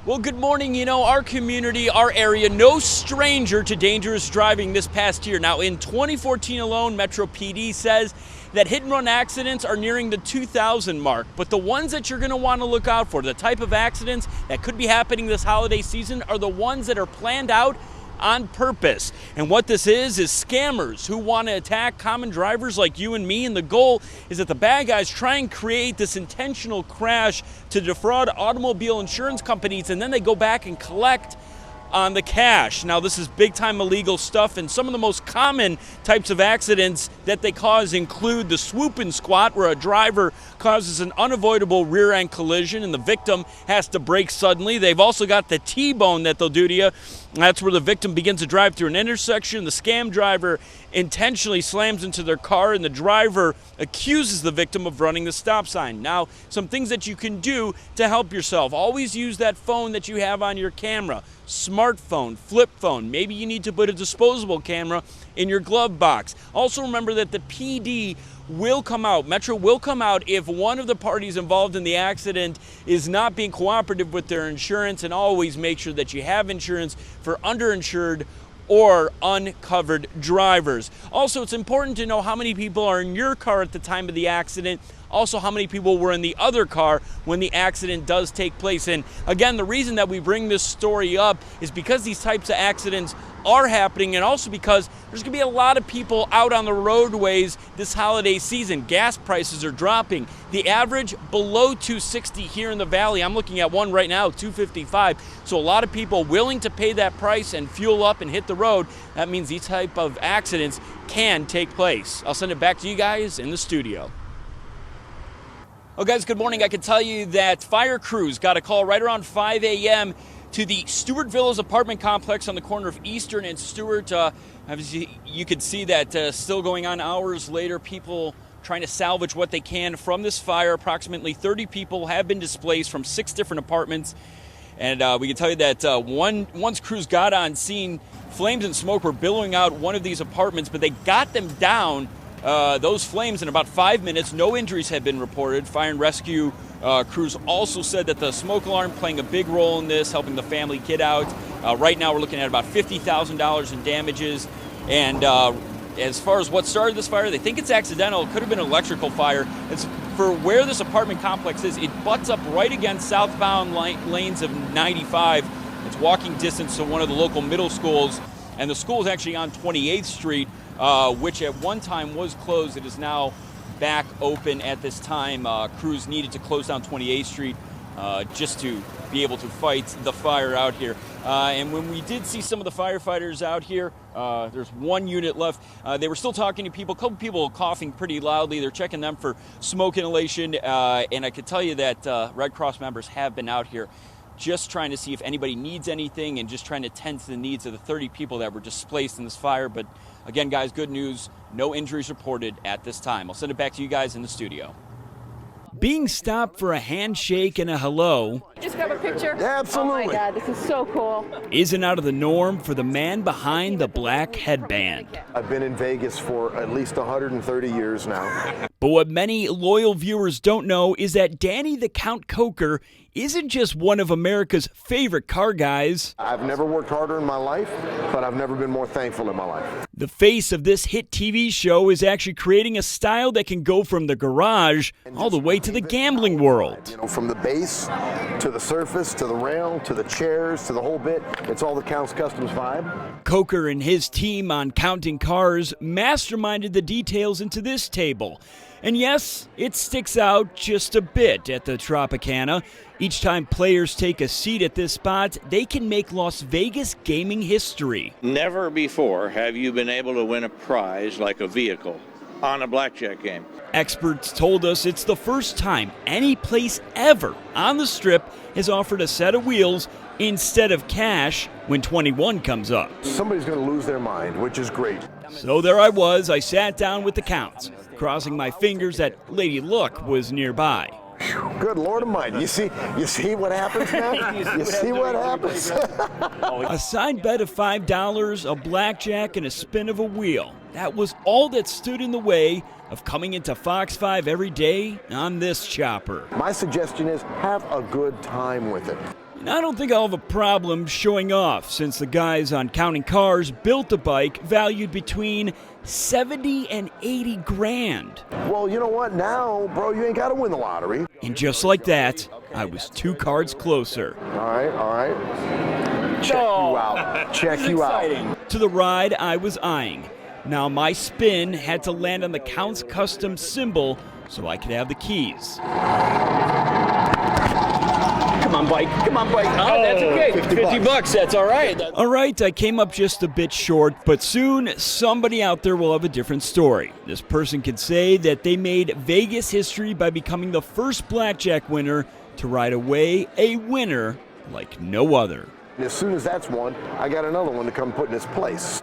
Well, good morning. You know, our community, our area, no stranger to dangerous driving this past year. Now, in 2014 alone, Metro PD says that hit-and-run accidents are nearing the 2,000 mark. But the ones that you're going to want to look out for, the type of accidents that could be happening this holiday season, are the ones that are planned out on purpose. And what this is scammers who want to attack common drivers like you and me, and the goal is that the bad guys try and create this intentional crash to defraud automobile insurance companies, and then they go back and collect on the cash. Now, this is big time illegal stuff, and some of the most common types of accidents that they cause include the swoop and squat, where a driver causes an unavoidable rear end collision and the victim has to brake suddenly. They've also got the T-bone that they'll do to you. That's where the victim begins to drive through an intersection. The scam driver intentionally slams into their car, and the driver accuses the victim of running the stop sign. Now, some things that you can do to help yourself. Always use that phone that you have on your camera. Smartphone, flip phone. Maybe you need to put a disposable camera in your glove box. Also remember that the PD will come out, Metro will come out, if one of the parties involved in the accident is not being cooperative with their insurance, and always make sure that you have insurance for underinsured or uncovered drivers. Also, it's important to know how many people are in your car at the time of the accident. Also, how many people were in the other car when the accident does take place. And again, the reason that we bring this story up is because these types of accidents are happening, and also because there's going to be a lot of people out on the roadways this holiday season. Gas prices are dropping. The average below $2.60 here in the valley. I'm looking at one right now, $2.55. So a lot of people willing to pay that price and fuel up and hit the road. That means these type of accidents can take place. I'll send it back to you guys in the studio. Oh, guys, good morning. I can tell you that fire crews got a call right around 5 a.m. to the Stewart Villas apartment complex on the corner of Eastern and Stewart. Obviously, you could see that still going on hours later, people trying to salvage what they can from this fire. Approximately 30 people have been displaced from 6 different apartments. And we can tell you that once crews got on scene, flames and smoke were billowing out one of these apartments, but they got them down, those flames, in about 5 minutes. No injuries have been reported. Fire and rescue crews also said that the smoke alarm playing a big role in this, helping the family get out. Right now we're looking at about $50,000 in damages. And as far as what started this fire, they think it's accidental. It could have been an electrical fire. It's for where this apartment complex is. It butts up right against southbound lanes of 95. It's walking distance to one of the local middle schools. And the school is actually on 28th Street, which at one time was closed. It is now back open at this time. Crews needed to close down 28th Street just to be able to fight the fire out here. And when we did see some of the firefighters out here, there's one unit left. They were still talking to people, a couple people coughing pretty loudly. They're checking them for smoke inhalation. And I could tell you that Red Cross members have been out here just trying to see if anybody needs anything, and just trying to tend to the needs of the 30 people that were displaced in this fire. But again, guys, good news. No injuries reported at this time. I'll send it back to you guys in the studio. Being stopped for a handshake and a hello, just grab a picture. Yeah, absolutely. Oh my God, this is so cool. Isn't out of the norm for the man behind the black headband. I've been in Vegas for at least 130 years now. But what many loyal viewers don't know is that Danny the Count Coker isn't just one of America's favorite car guys. I've never worked harder in my life, but I've never been more thankful in my life. The face of this hit TV show is actually creating a style that can go from the garage all the way to the gambling world. You know, from the base to the surface to the rail to the chairs to the whole bit, it's all the Count's Customs vibe. Coker and his team on Counting Cars masterminded the details into this table. And yes, it sticks out just a bit at the Tropicana. Each time players take a seat at this spot, they can make Las Vegas gaming history. Never before have you been able to win a prize like a vehicle on a blackjack game. Experts told us it's the first time any place ever on the Strip has offered a set of wheels instead of cash when 21 comes up. Somebody's going to lose their mind, which is great. So there I was. I sat down with the Counts, crossing my fingers that Lady Luck was nearby. Good Lord Almighty. You see what happens now? You see what happens? A side bet of $5, a blackjack, and a spin of a wheel. That was all that stood in the way of coming into Fox 5 every day on this chopper. My suggestion is have a good time with it. Now, I don't think I'll have a problem showing off, since the guys on Counting Cars built a bike valued between 70 and 80 grand. Well, you know what? Now, bro, you ain't got to win the lottery. And just like that, I was 2 cards closer. All right. Check you out. Check you out. To the ride I was eyeing. Now, my spin had to land on the Count's Custom symbol so I could have the keys. Come on, bike. Come on, bike. Oh, that's okay. 50 bucks. That's all right. All right, I came up just a bit short, but soon somebody out there will have a different story. This person could say that they made Vegas history by becoming the first blackjack winner to ride away a winner like no other. As soon as that's won, I got another one to come put in its place.